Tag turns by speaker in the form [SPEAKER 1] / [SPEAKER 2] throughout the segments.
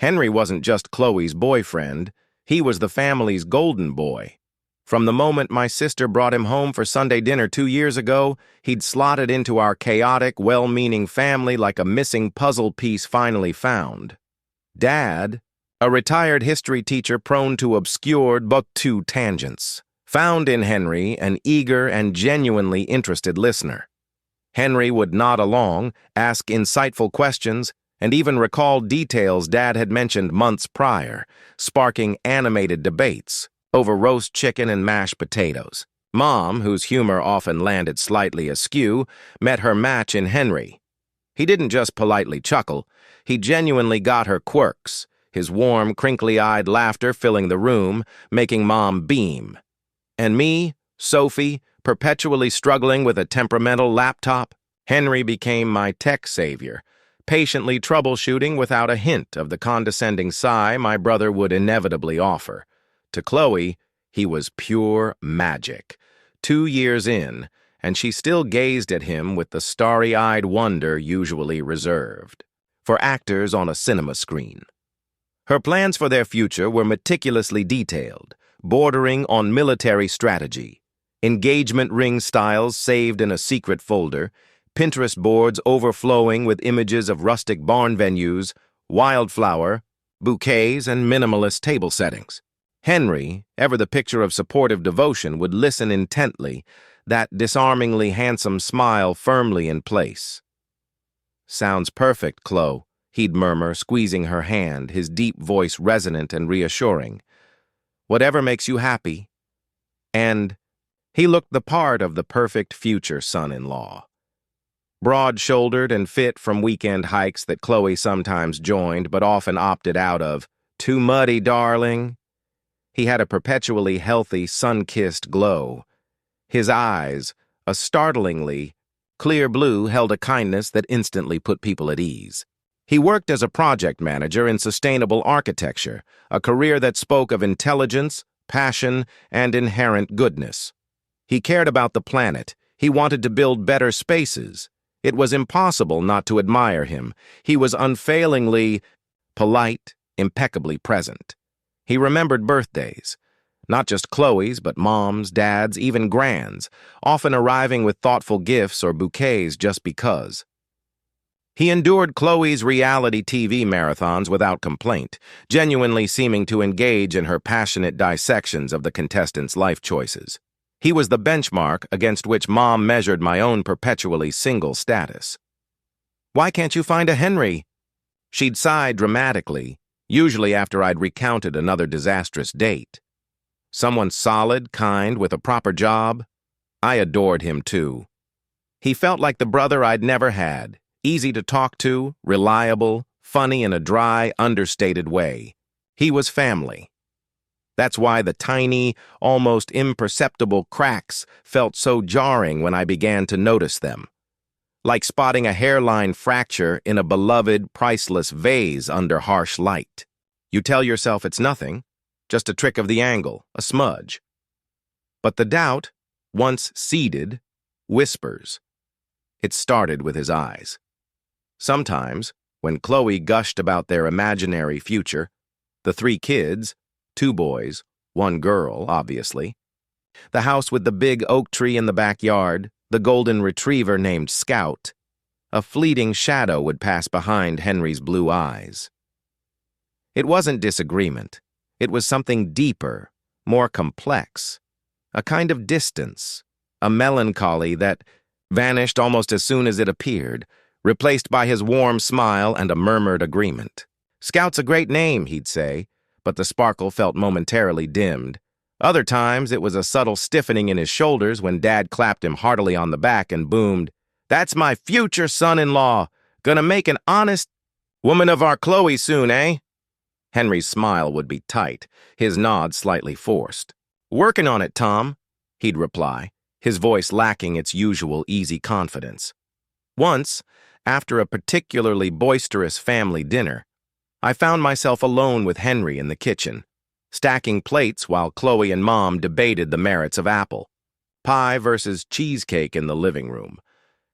[SPEAKER 1] Henry wasn't just Chloe's boyfriend, he was the family's golden boy. From the moment my sister brought him home for Sunday dinner 2 years ago, he'd slotted into our chaotic, well-meaning family like a missing puzzle piece finally found. Dad, a retired history teacher prone to obscure but to tangents, found in Henry an eager and genuinely interested listener. Henry would nod along, ask insightful questions, and even recall details Dad had mentioned months prior, sparking animated debates over roast chicken and mashed potatoes. Mom, whose humor often landed slightly askew, met her match in Henry. He didn't just politely chuckle, he genuinely got her quirks, his warm, crinkly-eyed laughter filling the room, making Mom beam. And me, Sophie, perpetually struggling with a temperamental laptop, Henry became my tech savior, patiently troubleshooting without a hint of the condescending sigh my brother would inevitably offer. To Chloe, he was pure magic. 2 years in, and she still gazed at him with the starry-eyed wonder usually reserved for actors on a cinema screen. Her plans for their future were meticulously detailed, bordering on military strategy. Engagement ring styles saved in a secret folder, Pinterest boards overflowing with images of rustic barn venues, wildflower, bouquets, and minimalist table settings. Henry, ever the picture of supportive devotion, would listen intently, that disarmingly handsome smile firmly in place. "Sounds perfect, Chloe," he'd murmur, squeezing her hand, his deep voice resonant and reassuring. "Whatever makes you happy." And he looked the part of the perfect future son-in-law. Broad-shouldered and fit from weekend hikes that Chloe sometimes joined but often opted out of. "Too muddy, darling." He had a perpetually healthy, sun-kissed glow. His eyes, a startlingly clear blue, held a kindness that instantly put people at ease. He worked as a project manager in sustainable architecture, a career that spoke of intelligence, passion, and inherent goodness. He cared about the planet. He wanted to build better spaces. It was impossible not to admire him. He was unfailingly polite, impeccably present. He remembered birthdays, not just Chloe's, but Mom's, Dad's, even Gran's, often arriving with thoughtful gifts or bouquets just because. He endured Chloe's reality TV marathons without complaint, genuinely seeming to engage in her passionate dissections of the contestants' life choices. He was the benchmark against which Mom measured my own perpetually single status. "Why can't you find a Henry?" She'd sigh dramatically, usually after I'd recounted another disastrous date. Someone solid, kind, with a proper job. I adored him too. He felt like the brother I'd never had, easy to talk to, reliable, funny in a dry, understated way. He was family. That's why the tiny, almost imperceptible cracks felt so jarring when I began to notice them. Like spotting a hairline fracture in a beloved, priceless vase under harsh light. You tell yourself it's nothing, just a trick of the angle, a smudge. But the doubt, once seeded, whispers. It started with his eyes. Sometimes, when Chloe gushed about their imaginary future, the 3 kids, 2 boys, 1 girl, obviously, the house with the big oak tree in the backyard, the golden retriever named Scout, a fleeting shadow would pass behind Henry's blue eyes. It wasn't disagreement. It was something deeper, more complex, a kind of distance, a melancholy that vanished almost as soon as it appeared, replaced by his warm smile and a murmured agreement. "Scout's a great name," he'd say, but the sparkle felt momentarily dimmed. Other times, it was a subtle stiffening in his shoulders when Dad clapped him heartily on the back and boomed, "That's my future son-in-law. Gonna make an honest woman of our Chloe soon, eh?" Henry's smile would be tight, his nod slightly forced. "Working on it, Tom," he'd reply, his voice lacking its usual easy confidence. Once, after a particularly boisterous family dinner, I found myself alone with Henry in the kitchen, stacking plates while Chloe and Mom debated the merits of apple pie versus cheesecake in the living room.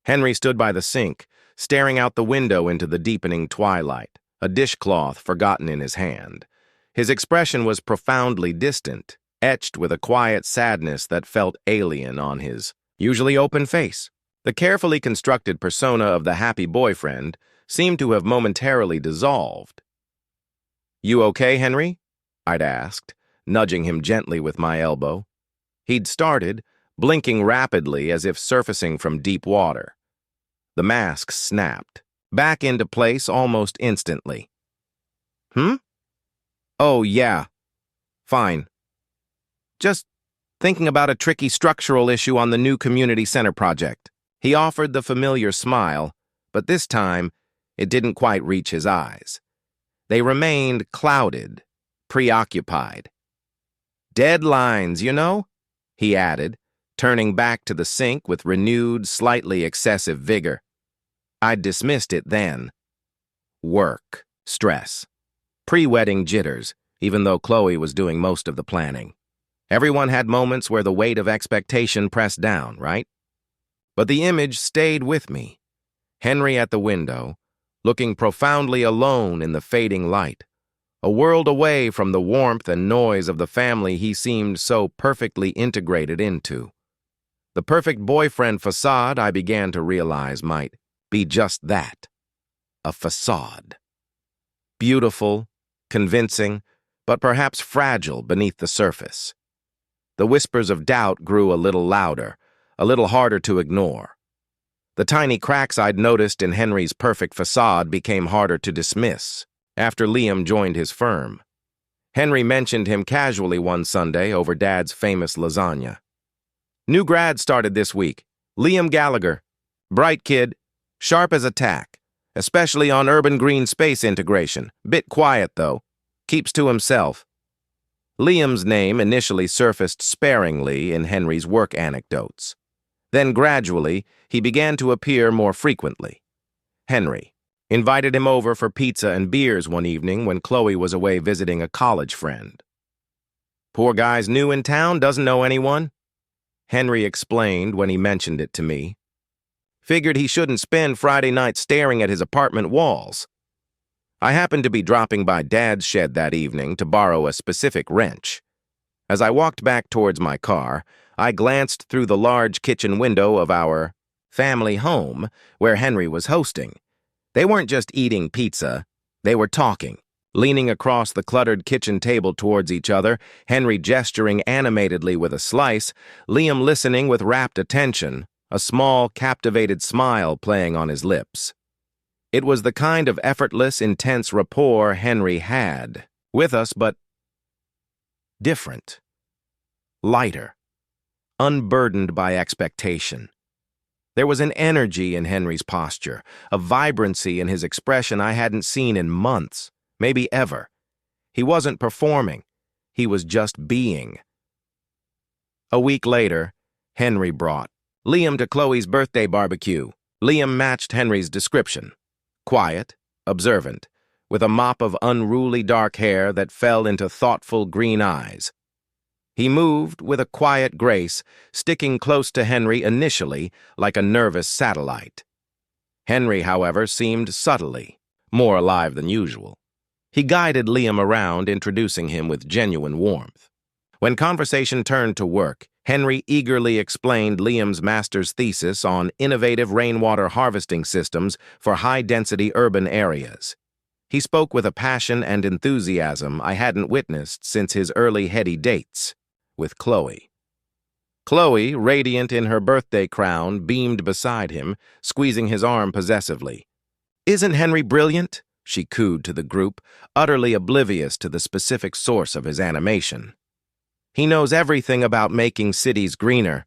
[SPEAKER 1] Henry stood by the sink, staring out the window into the deepening twilight, a dishcloth forgotten in his hand. His expression was profoundly distant, etched with a quiet sadness that felt alien on his usually open face. The carefully constructed persona of the happy boyfriend seemed to have momentarily dissolved. "You okay, Henry?" I'd asked, nudging him gently with my elbow. He'd started, blinking rapidly as if surfacing from deep water. The mask snapped, back into place almost instantly. "Oh, yeah. Fine. Just thinking about a tricky structural issue on the new community center project." He offered the familiar smile, but this time it didn't quite reach his eyes. They remained clouded, preoccupied. "Deadlines, you know?" he added, turning back to the sink with renewed, slightly excessive vigor. I'd dismissed it then. Work, stress, pre-wedding jitters, even though Chloe was doing most of the planning. Everyone had moments where the weight of expectation pressed down, right? But the image stayed with me. Henry at the window, looking profoundly alone in the fading light, a world away from the warmth and noise of the family he seemed so perfectly integrated into. The perfect boyfriend facade, I began to realize, might be just that, a facade. Beautiful, convincing, but perhaps fragile beneath the surface. The whispers of doubt grew a little louder, a little harder to ignore. The tiny cracks I'd noticed in Henry's perfect facade became harder to dismiss after Liam joined his firm. Henry mentioned him casually one Sunday over Dad's famous lasagna. "New grad started this week, Liam Gallagher. Bright kid, sharp as a tack, especially on urban green space integration. Bit quiet, though. Keeps to himself." Liam's name initially surfaced sparingly in Henry's work anecdotes. Then gradually, he began to appear more frequently. Henry invited him over for pizza and beers one evening when Chloe was away visiting a college friend. "Poor guy's new in town, doesn't know anyone," Henry explained when he mentioned it to me. "Figured he shouldn't spend Friday night staring at his apartment walls." I happened to be dropping by Dad's shed that evening to borrow a specific wrench. As I walked back towards my car, I glanced through the large kitchen window of our family home where Henry was hosting. They weren't just eating pizza, they were talking, leaning across the cluttered kitchen table towards each other, Henry gesturing animatedly with a slice, Liam listening with rapt attention, a small, captivated smile playing on his lips. It was the kind of effortless, intense rapport Henry had with us, but different, lighter, unburdened by expectation. There was an energy in Henry's posture, a vibrancy in his expression I hadn't seen in months, maybe ever. He wasn't performing, he was just being. A week later, Henry brought Liam to Chloe's birthday barbecue. Liam matched Henry's description. Quiet, observant, with a mop of unruly dark hair that fell into thoughtful green eyes. He moved with a quiet grace, sticking close to Henry initially like a nervous satellite. Henry, however, seemed subtly more alive than usual. He guided Liam around, introducing him with genuine warmth. When conversation turned to work, Henry eagerly explained Liam's master's thesis on innovative rainwater harvesting systems for high-density urban areas. He spoke with a passion and enthusiasm I hadn't witnessed since his early heady dates with Chloe. Chloe, radiant in her birthday crown, beamed beside him, squeezing his arm possessively. "Isn't Henry brilliant?" she cooed to the group, utterly oblivious to the specific source of his animation. "He knows everything about making cities greener."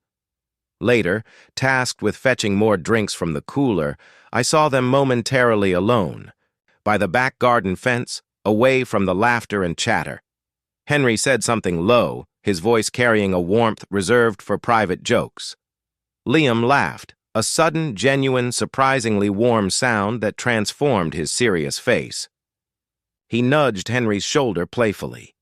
[SPEAKER 1] Later, tasked with fetching more drinks from the cooler, I saw them momentarily alone, by the back garden fence, away from the laughter and chatter. Henry said something low, his voice carrying a warmth reserved for private jokes. Liam laughed, a sudden, genuine, surprisingly warm sound that transformed his serious face. He nudged Henry's shoulder playfully.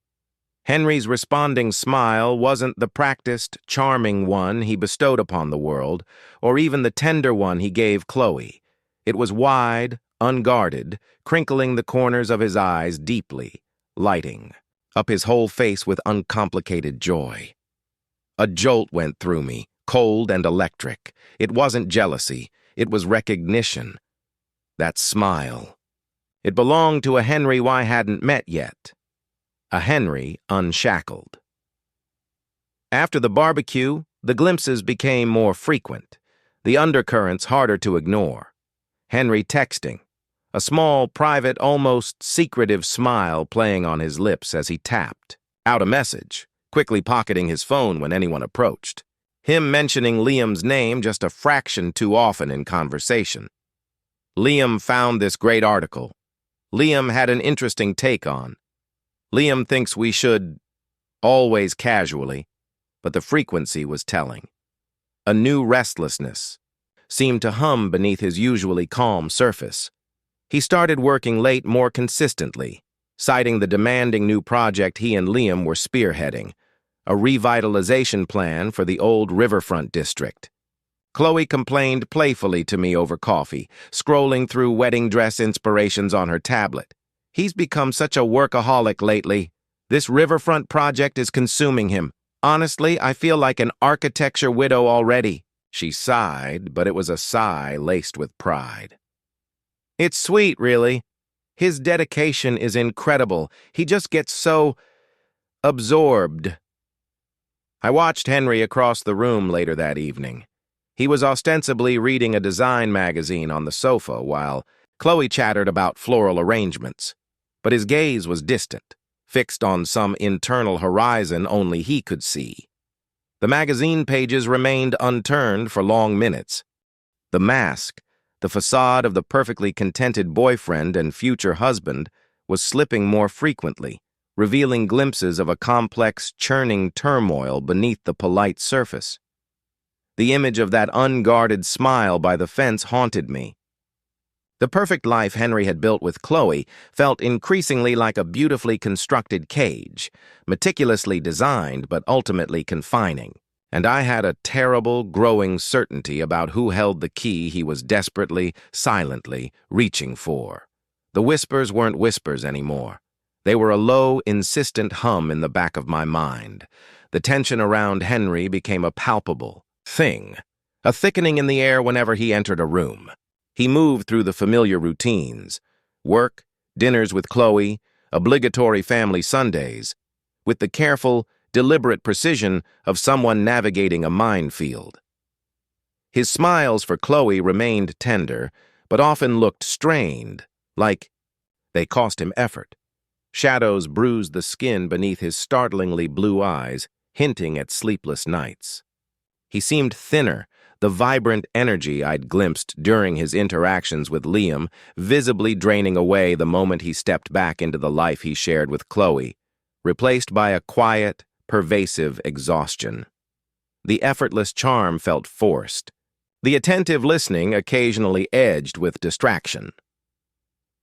[SPEAKER 1] Henry's responding smile wasn't the practiced, charming one he bestowed upon the world, or even the tender one he gave Chloe. It was wide, unguarded, crinkling the corners of his eyes deeply, lighting up his whole face with uncomplicated joy. A jolt went through me, cold and electric. It wasn't jealousy, it was recognition. That smile. It belonged to a Henry I hadn't met yet. A Henry unshackled. After the barbecue, the glimpses became more frequent, the undercurrents harder to ignore. Henry texting, a small, private, almost secretive smile playing on his lips as he tapped out a message, quickly pocketing his phone when anyone approached. Him mentioning Liam's name just a fraction too often in conversation. Liam found this great article. Liam had an interesting take on. Liam thinks we should, always casually, but the frequency was telling. A new restlessness seemed to hum beneath his usually calm surface. He started working late more consistently, citing the demanding new project he and Liam were spearheading, a revitalization plan for the old riverfront district. Chloe complained playfully to me over coffee, scrolling through wedding dress inspirations on her tablet. He's become such a workaholic lately. This riverfront project is consuming him. Honestly, I feel like an architecture widow already. She sighed, but it was a sigh laced with pride. It's sweet, really. His dedication is incredible. He just gets so absorbed. I watched Henry across the room later that evening. He was ostensibly reading a design magazine on the sofa while Chloe chattered about floral arrangements. But his gaze was distant, fixed on some internal horizon only he could see. The magazine pages remained unturned for long minutes. The mask, the facade of the perfectly contented boyfriend and future husband, was slipping more frequently, revealing glimpses of a complex, churning turmoil beneath the polite surface. The image of that unguarded smile by the fence haunted me. The perfect life Henry had built with Chloe felt increasingly like a beautifully constructed cage, meticulously designed but ultimately confining. And I had a terrible, growing certainty about who held the key he was desperately, silently reaching for. The whispers weren't whispers anymore. They were a low, insistent hum in the back of my mind. The tension around Henry became a palpable thing, a thickening in the air whenever he entered a room. He moved through the familiar routines, work, dinners with Chloe, obligatory family Sundays, with the careful, deliberate precision of someone navigating a minefield. His smiles for Chloe remained tender, but often looked strained, like they cost him effort. Shadows bruised the skin beneath his startlingly blue eyes, hinting at sleepless nights. He seemed thinner, the vibrant energy I'd glimpsed during his interactions with Liam visibly draining away the moment he stepped back into the life he shared with Chloe, replaced by a quiet, pervasive exhaustion. The effortless charm felt forced. The attentive listening occasionally edged with distraction.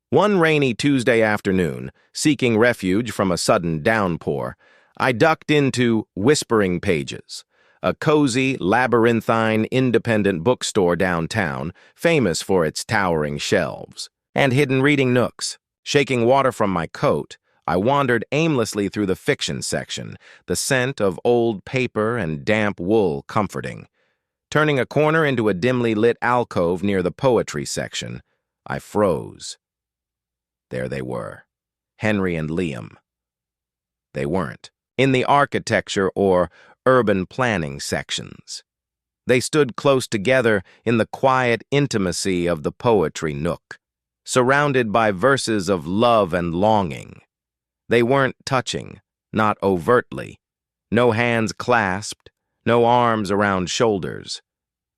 [SPEAKER 1] One rainy Tuesday afternoon, seeking refuge from a sudden downpour, I ducked into Whispering Pages, a cozy, labyrinthine, independent bookstore downtown, famous for its towering shelves and hidden reading nooks. Shaking water from my coat, I wandered aimlessly through the fiction section, the scent of old paper and damp wool comforting. Turning a corner into a dimly lit alcove near the poetry section, I froze. There they were, Henry and Liam. They weren't in the architecture or urban planning sections. They stood close together in the quiet intimacy of the poetry nook, surrounded by verses of love and longing. They weren't touching, not overtly, no hands clasped, no arms around shoulders.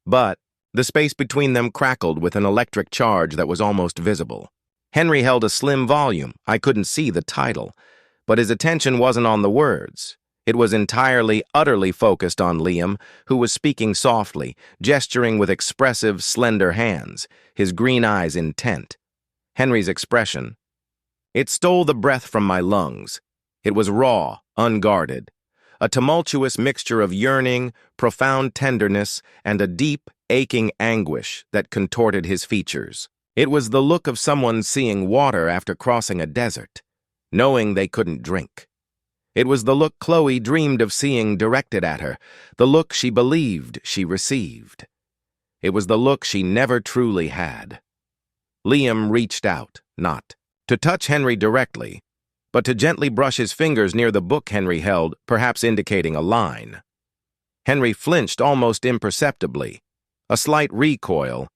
[SPEAKER 1] But the space between them crackled with an electric charge that was almost visible. Henry held a slim volume. I couldn't see the title, but his attention wasn't on the words. It was entirely, utterly focused on Liam, who was speaking softly, gesturing with expressive, slender hands, his green eyes intent. Henry's expression, it stole the breath from my lungs. It was raw, unguarded, a tumultuous mixture of yearning, profound tenderness, and a deep, aching anguish that contorted his features. It was the look of someone seeing water after crossing a desert, knowing they couldn't drink. It was the look Chloe dreamed of seeing directed at her, the look she believed she received. It was the look she never truly had. Liam reached out, not to touch Henry directly, but to gently brush his fingers near the book Henry held, perhaps indicating a line. Henry flinched almost imperceptibly, a slight recoil,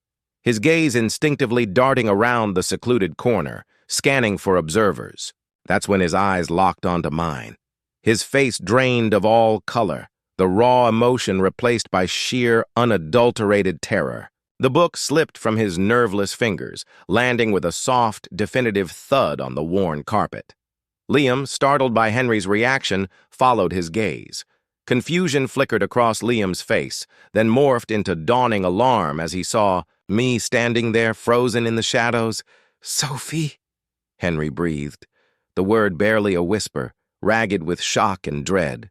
[SPEAKER 1] his gaze instinctively darting around the secluded corner, scanning for observers. That's when his eyes locked onto mine. His face drained of all color, the raw emotion replaced by sheer, unadulterated terror. The book slipped from his nerveless fingers, landing with a soft, definitive thud on the worn carpet. Liam, startled by Henry's reaction, followed his gaze. Confusion flickered across Liam's face, then morphed into dawning alarm as he saw me standing there frozen in the shadows. "Sophie," Henry breathed, the word barely a whisper, ragged with shock and dread.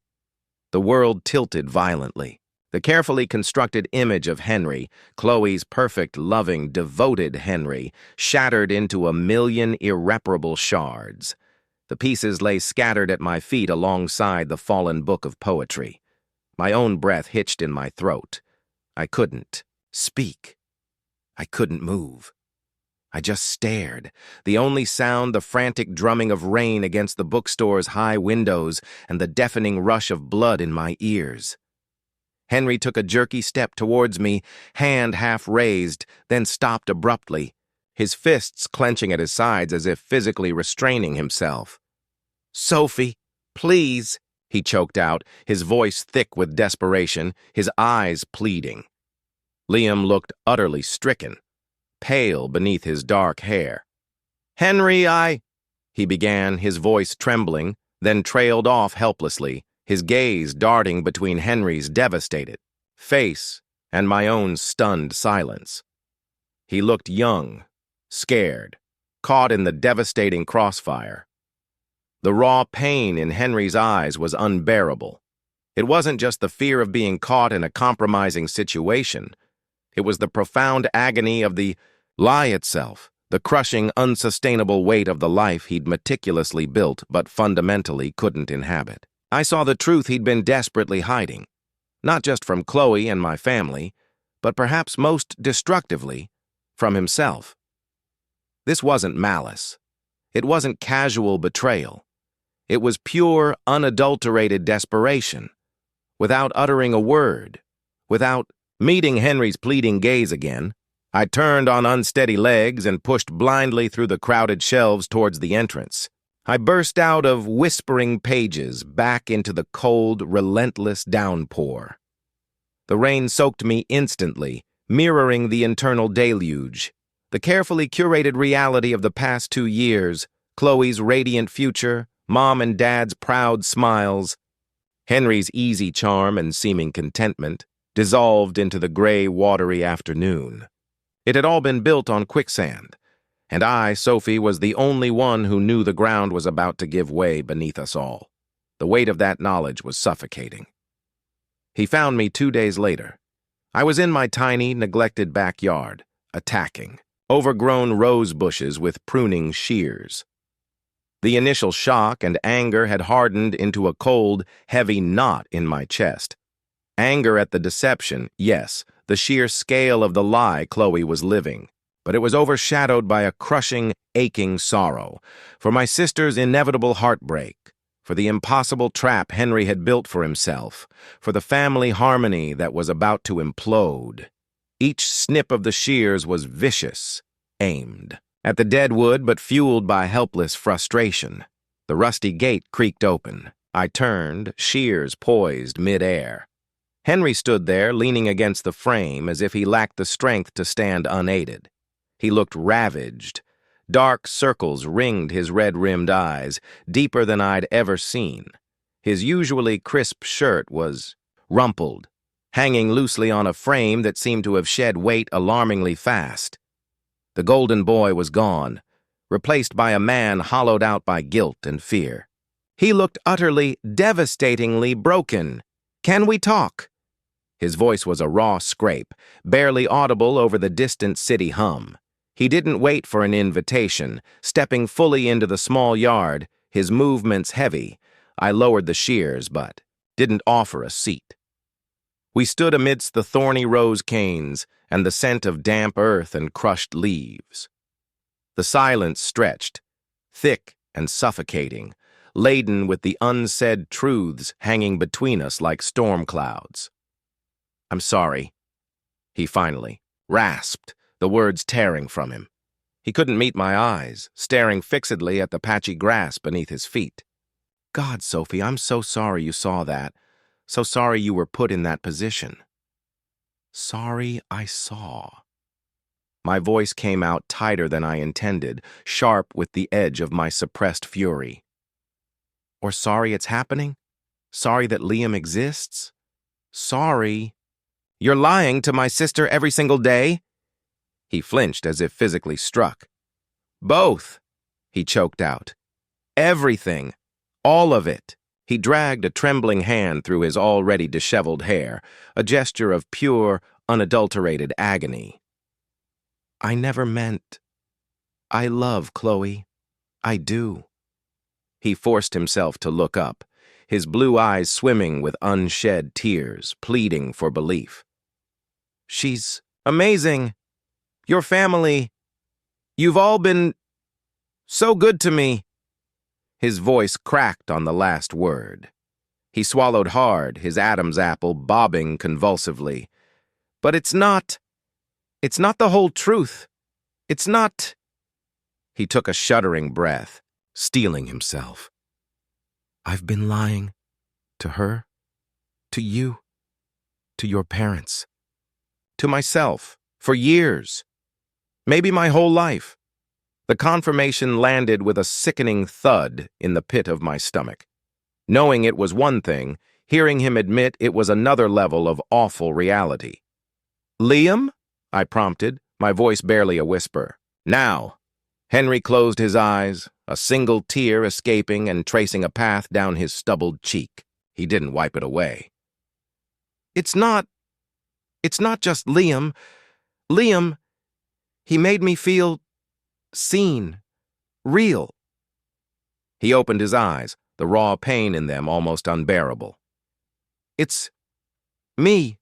[SPEAKER 1] The world tilted violently. The carefully constructed image of Henry, Chloe's perfect, loving, devoted Henry, shattered into a million irreparable shards. The pieces lay scattered at my feet alongside the fallen book of poetry. My own breath hitched in my throat. I couldn't speak. I couldn't move. I just stared, the only sound the frantic drumming of rain against the bookstore's high windows and the deafening rush of blood in my ears. Henry took a jerky step towards me, hand half raised, then stopped abruptly, his fists clenching at his sides as if physically restraining himself. "Sophie, please," he choked out, his voice thick with desperation, his eyes pleading. Liam looked utterly stricken, pale beneath his dark hair. "Henry, he began, his voice trembling, then trailed off helplessly, his gaze darting between Henry's devastated face and my own stunned silence. He looked young, scared, caught in the devastating crossfire. The raw pain in Henry's eyes was unbearable. It wasn't just the fear of being caught in a compromising situation. It was the profound agony of the lie itself, the crushing, unsustainable weight of the life he'd meticulously built but fundamentally couldn't inhabit. I saw the truth he'd been desperately hiding, not just from Chloe and my family, but perhaps most destructively, from himself. This wasn't malice. It wasn't casual betrayal. It was pure, unadulterated desperation. Without uttering a word, without meeting Henry's pleading gaze again, I turned on unsteady legs and pushed blindly through the crowded shelves towards the entrance. I burst out of whispering pages back into the cold, relentless downpour. The rain soaked me instantly, mirroring the internal deluge, the carefully curated reality of the past 2 years, Chloe's radiant future, Mom and Dad's proud smiles. Henry's easy charm and seeming contentment dissolved into the gray, watery afternoon. It had all been built on quicksand, and I, Sophie, was the only one who knew the ground was about to give way beneath us all. The weight of that knowledge was suffocating. He found me 2 days later. I was in my tiny, neglected backyard, attacking overgrown rose bushes with pruning shears. The initial shock and anger had hardened into a cold, heavy knot in my chest. Anger at the deception, yes, the sheer scale of the lie Chloe was living, but it was overshadowed by a crushing, aching sorrow for my sister's inevitable heartbreak, for the impossible trap Henry had built for himself, for the family harmony that was about to implode. Each snip of the shears was vicious, aimed at the dead wood but fueled by helpless frustration. The rusty gate creaked open. I turned, shears poised mid-air. Henry stood there, leaning against the frame as if he lacked the strength to stand unaided. He looked ravaged. Dark circles ringed his red-rimmed eyes, deeper than I'd ever seen. His usually crisp shirt was rumpled, hanging loosely on a frame that seemed to have shed weight alarmingly fast. The golden boy was gone, replaced by a man hollowed out by guilt and fear. He looked utterly, devastatingly broken. "Can we talk?" His voice was a raw scrape, barely audible over the distant city hum. He didn't wait for an invitation. Stepping fully into the small yard, his movements heavy, I lowered the shears but didn't offer a seat. We stood amidst the thorny rose canes and the scent of damp earth and crushed leaves. The silence stretched, thick and suffocating, laden with the unsaid truths hanging between us like storm clouds. "I'm sorry," he finally rasped, the words tearing from him. He couldn't meet my eyes, staring fixedly at the patchy grass beneath his feet. "God, Sophie, I'm so sorry you saw that. So sorry you were put in that position." Sorry I saw. My voice came out tighter than I intended, sharp with the edge of my suppressed fury. Or sorry it's happening? Sorry that Liam exists? Sorry. "You're lying to my sister every single day?" He flinched as if physically struck. "Both," he choked out. "Everything. All of it." He dragged a trembling hand through his already disheveled hair, a gesture of pure, unadulterated agony. "I never meant. I love Chloe. I do." He forced himself to look up, his blue eyes swimming with unshed tears, pleading for belief. "She's amazing. Your family. You've all been so good to me." His voice cracked on the last word. He swallowed hard, his Adam's apple bobbing convulsively. "But it's not the whole truth. It's not." He took a shuddering breath, steeling himself. "I've been lying. To her. To you. To your parents. To myself. For years. Maybe my whole life." The confirmation landed with a sickening thud in the pit of my stomach. Knowing it was one thing, hearing him admit it was another level of awful reality. "Liam?" I prompted, my voice barely a whisper. "Now." Henry closed his eyes, a single tear escaping and tracing a path down his stubbled cheek. He didn't wipe it away. It's not just Liam. Liam, he made me feel seen, real." He opened his eyes, the raw pain in them almost unbearable. "It's me,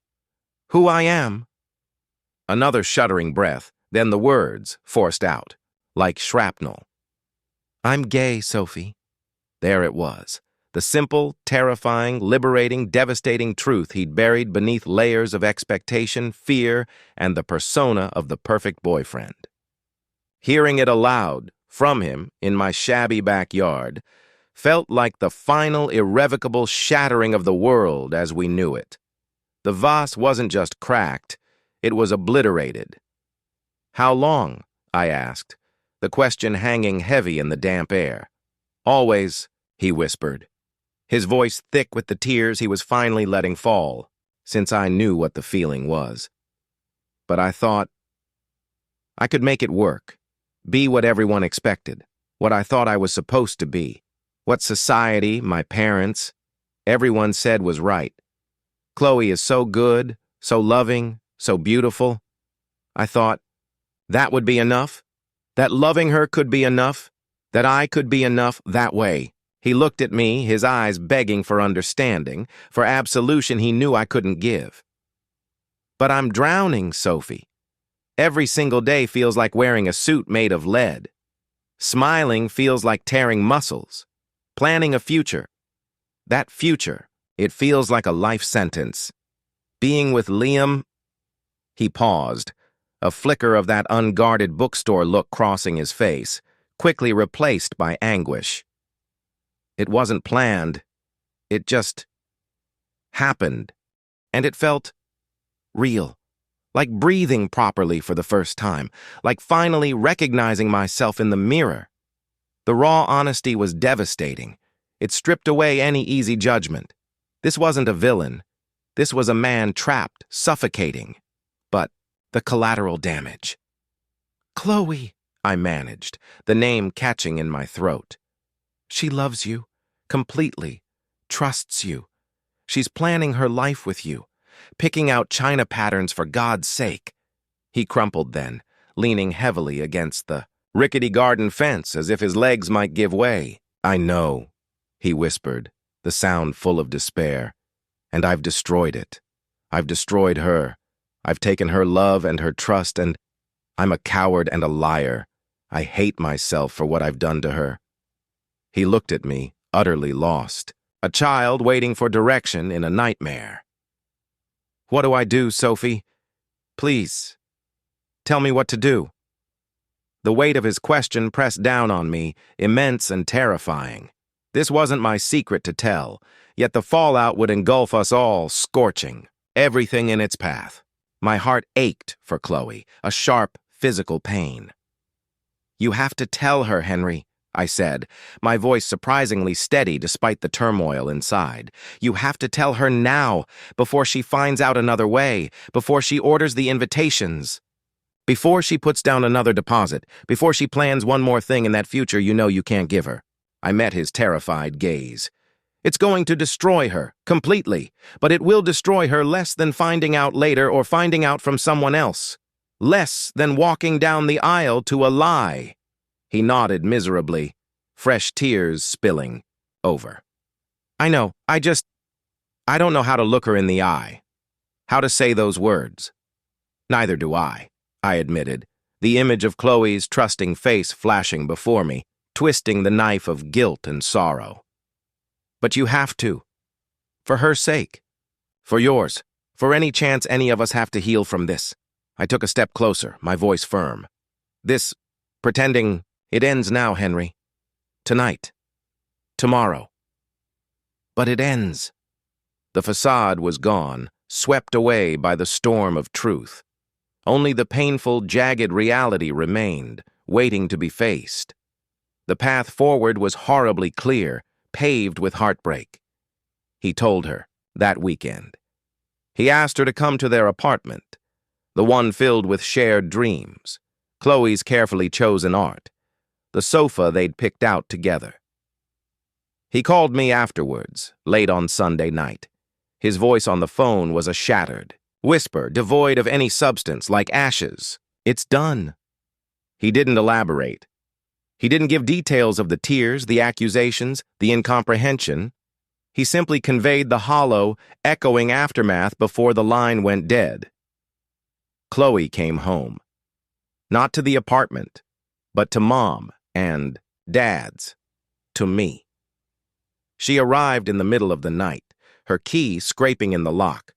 [SPEAKER 1] who I am." Another shuddering breath, then the words forced out, like shrapnel. "I'm gay, Sophie." There it was, the simple, terrifying, liberating, devastating truth he'd buried beneath layers of expectation, fear, and the persona of the perfect boyfriend. Hearing it aloud, from him, in my shabby backyard, felt like the final, irrevocable shattering of the world as we knew it. The vase wasn't just cracked, it was obliterated. "How long?" I asked, the question hanging heavy in the damp air. "Always," he whispered, his voice thick with the tears he was finally letting fall, since I knew what the feeling was. But I thought I could make it work. Be what everyone expected, what I thought I was supposed to be, what society, my parents, everyone said was right. Chloe is so good, so loving, so beautiful. I thought that would be enough, that loving her could be enough, that I could be enough that way. He looked at me, his eyes begging for understanding, for absolution he knew I couldn't give. "But I'm drowning, Sophie. Every single day feels like wearing a suit made of lead. Smiling feels like tearing muscles. Planning a future. That future, it feels like a life sentence. Being with Liam..." He paused, a flicker of that unguarded bookstore look crossing his face, quickly replaced by anguish. It wasn't planned. It just happened. And it felt real. Like breathing properly for the first time, like finally recognizing myself in the mirror. The raw honesty was devastating. It stripped away any easy judgment. This wasn't a villain. This was a man trapped, suffocating. But the collateral damage. "Chloe," I managed, the name catching in my throat. "She loves you, completely, trusts you. She's planning her life with you. Picking out china patterns for God's sake." He crumpled then, leaning heavily against the rickety garden fence as if his legs might give way. "I know," he whispered, the sound full of despair. "And I've destroyed it. I've destroyed her. I've taken her love and her trust, and I'm a coward and a liar. I hate myself for what I've done to her." He looked at me, utterly lost, a child waiting for direction in a nightmare. "What do I do, Sophie? Please, tell me what to do." The weight of his question pressed down on me, immense and terrifying. This wasn't my secret to tell, yet the fallout would engulf us all, scorching, everything in its path. My heart ached for Chloe, a sharp, physical pain. "You have to tell her, Henry," I said, my voice surprisingly steady despite the turmoil inside. "You have to tell her now, before she finds out another way, before she orders the invitations. Before she puts down another deposit, before she plans one more thing in that future you know you can't give her." I met his terrified gaze. "It's going to destroy her, completely, but it will destroy her less than finding out later or finding out from someone else. Less than walking down the aisle to a lie." He nodded miserably, fresh tears spilling over. "I know, I don't know how to look her in the eye. How to say those words." "Neither do I admitted, the image of Chloe's trusting face flashing before me, twisting the knife of guilt and sorrow. "But you have to. For her sake. For yours. For any chance any of us have to heal from this." I took a step closer, my voice firm. "This, pretending, it ends now, Henry. Tonight. Tomorrow. But it ends." The facade was gone, swept away by the storm of truth. Only the painful, jagged reality remained, waiting to be faced. The path forward was horribly clear, paved with heartbreak. He told her, that weekend. He asked her to come to their apartment, the one filled with shared dreams, Chloe's carefully chosen art, the sofa they'd picked out together. He called me afterwards, late on Sunday night. His voice on the phone was a shattered whisper, devoid of any substance, like ashes. "It's done." He didn't elaborate. He didn't give details of the tears, the accusations, the incomprehension. He simply conveyed the hollow, echoing aftermath before the line went dead. Chloe came home. Not to the apartment, but to Mom and Dad's, to me. She arrived in the middle of the night, her key scraping in the lock.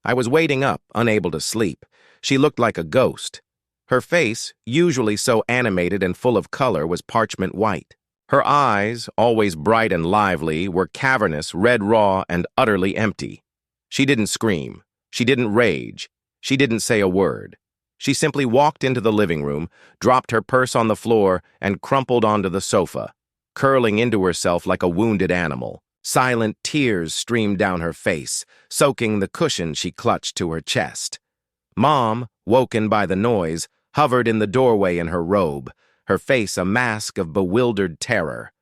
[SPEAKER 1] I was waiting up, unable to sleep. She looked like a ghost. Her face, usually so animated and full of color, was parchment white. Her eyes, always bright and lively, were cavernous, red-raw, and utterly empty. She didn't scream. She didn't rage. She didn't say a word. She simply walked into the living room, dropped her purse on the floor, and crumpled onto the sofa, curling into herself like a wounded animal. Silent tears streamed down her face, soaking the cushion she clutched to her chest. Mom, woken by the noise, hovered in the doorway in her robe, her face a mask of bewildered terror.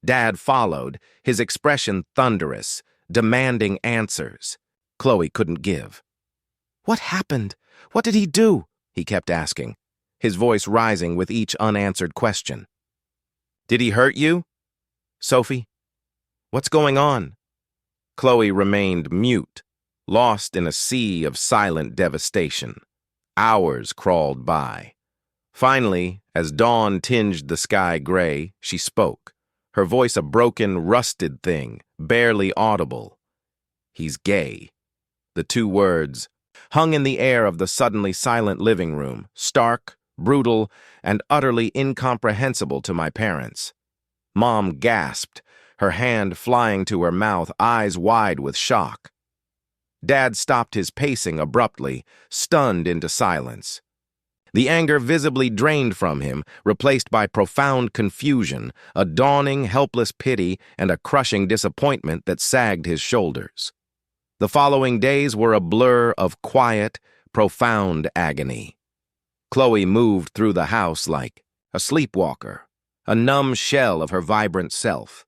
[SPEAKER 1] Dad followed, his expression thunderous, demanding answers. Chloe couldn't give. "What happened? What did he do?" he kept asking, his voice rising with each unanswered question. "Did he hurt you? Sophie? What's going on?" Chloe remained mute, lost in a sea of silent devastation. Hours crawled by. Finally, as dawn tinged the sky gray, she spoke, her voice a broken, rusted thing, barely audible. "He's gay." The two words hung in the air of the suddenly silent living room, stark, brutal, and utterly incomprehensible to my parents. Mom gasped, her hand flying to her mouth, eyes wide with shock. Dad stopped his pacing abruptly, stunned into silence. The anger visibly drained from him, replaced by profound confusion, a dawning, helpless pity, and a crushing disappointment that sagged his shoulders. The following days were a blur of quiet, profound agony. Chloe moved through the house like a sleepwalker, a numb shell of her vibrant self.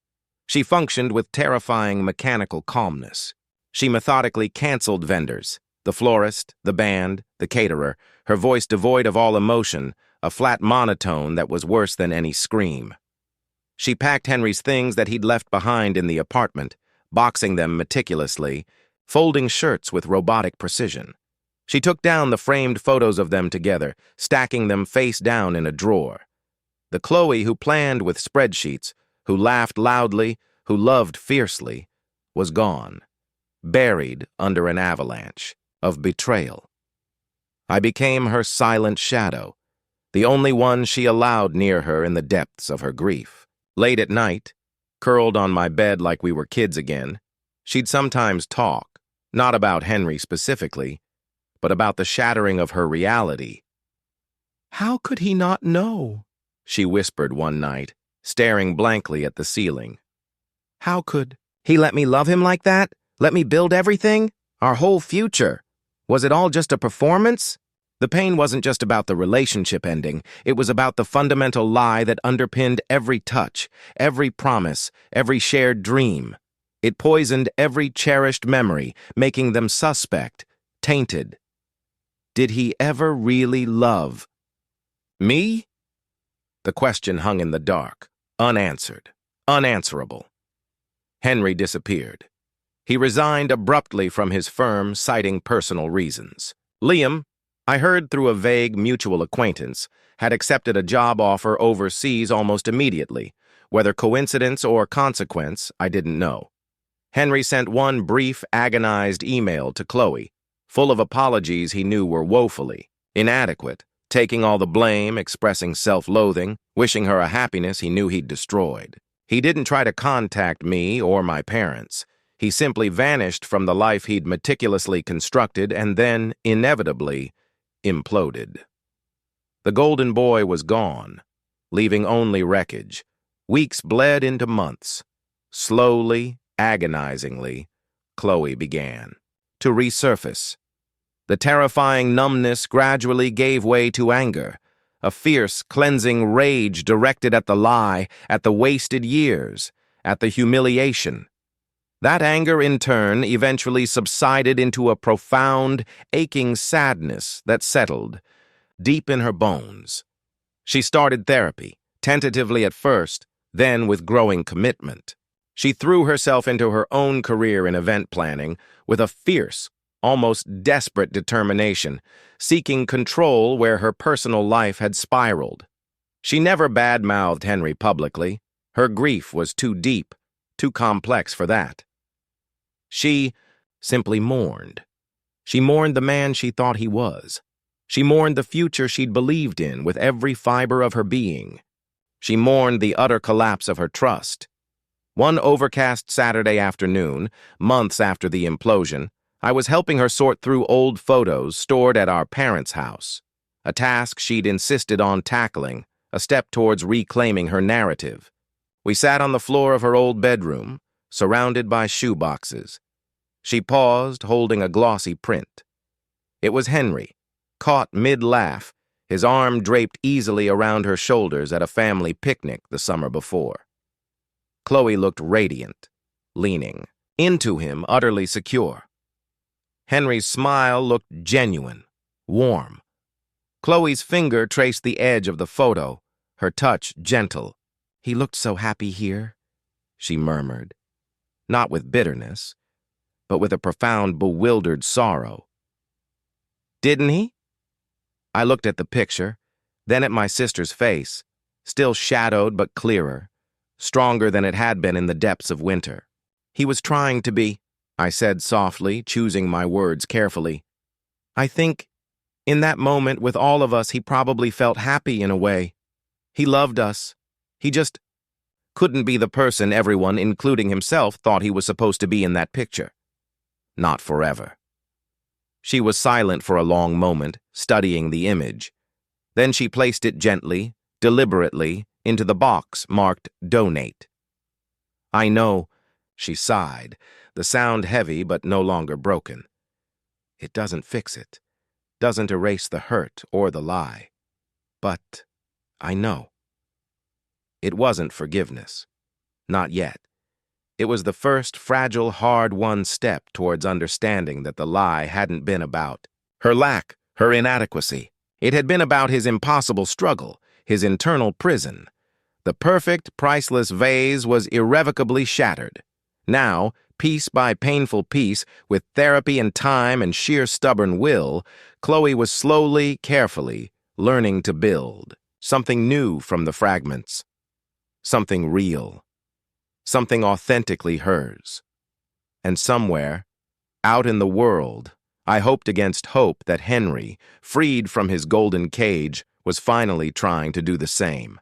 [SPEAKER 1] She functioned with terrifying mechanical calmness. She methodically canceled vendors, The florist, the band, the caterer, her voice devoid of all emotion, a flat monotone that was worse than any scream. She packed Henry's things that he'd left behind in the apartment, boxing them meticulously, folding shirts with robotic precision. She took down the framed photos of them together, stacking them face down in a drawer. The Chloe who planned with spreadsheets, who laughed loudly, who loved fiercely, was gone, buried under an avalanche of betrayal. I became her silent shadow, the only one she allowed near her in the depths of her grief. Late at night, curled on my bed like we were kids again, she'd sometimes talk, not about Henry specifically, but about the shattering of her reality. "How could he not know?" she whispered one night, staring blankly at the ceiling. "How could he let me love him like that? Let me build everything? Our whole future? Was it all just a performance?" The pain wasn't just about the relationship ending. It was about the fundamental lie that underpinned every touch, every promise, every shared dream. It poisoned every cherished memory, making them suspect, tainted. Did he ever really love me? The question hung in the dark, unanswered, unanswerable. Henry disappeared. He resigned abruptly from his firm, citing personal reasons. Liam, I heard through a vague mutual acquaintance, had accepted a job offer overseas almost immediately. Whether coincidence or consequence, I didn't know. Henry sent one brief, agonized email to Chloe, full of apologies he knew were woefully inadequate, taking all the blame, expressing self-loathing, wishing her a happiness he knew he'd destroyed. He didn't try to contact me or my parents. He simply vanished from the life he'd meticulously constructed and then, inevitably, imploded. The golden boy was gone, leaving only wreckage. Weeks bled into months. Slowly, agonizingly, Chloe began to resurface. The terrifying numbness gradually gave way to anger, a fierce, cleansing rage directed at the lie, at the wasted years, at the humiliation. That anger, in turn, eventually subsided into a profound, aching sadness that settled deep in her bones. She started therapy, tentatively at first, then with growing commitment. She threw herself into her own career in event planning with a fierce, almost desperate determination, seeking control where her personal life had spiraled. She never bad-mouthed Henry publicly. Her grief was too deep, too complex for that. She simply mourned. She mourned the man she thought he was. She mourned the future she'd believed in with every fiber of her being. She mourned the utter collapse of her trust. One overcast Saturday afternoon, months after the implosion, I was helping her sort through old photos stored at our parents' house, a task she'd insisted on tackling, a step towards reclaiming her narrative. We sat on the floor of her old bedroom, surrounded by shoeboxes. She paused, holding a glossy print. It was Henry, caught mid-laugh, his arm draped easily around her shoulders at a family picnic the summer before. Chloe looked radiant, leaning into him, utterly secure. Henry's smile looked genuine, warm. Chloe's finger traced the edge of the photo, her touch gentle. "He looked so happy here," she murmured, not with bitterness, but with a profound, bewildered sorrow. "Didn't he?" I looked at the picture, then at my sister's face, still shadowed but clearer, stronger than it had been in the depths of winter. "He was trying to be," I said softly, choosing my words carefully. "I think, in that moment with all of us, he probably felt happy in a way. He loved us. He just couldn't be the person everyone, including himself, thought he was supposed to be in that picture. Not forever." She was silent for a long moment, studying the image. Then she placed it gently, deliberately, into the box marked Donate. "I know," she sighed, the sound heavy but no longer broken. "It doesn't fix it, doesn't erase the hurt or the lie. But I know." It wasn't forgiveness. Not yet. It was the first fragile, hard-won step towards understanding that the lie hadn't been about her lack, her inadequacy. It had been about his impossible struggle, his internal prison. The perfect, priceless vase was irrevocably shattered. Now, piece by painful piece, with therapy and time and sheer stubborn will, Chloe was slowly, carefully, learning to build something new from the fragments, something real, something authentically hers. And somewhere, out in the world, I hoped against hope that Henry, freed from his golden cage, was finally trying to do the same.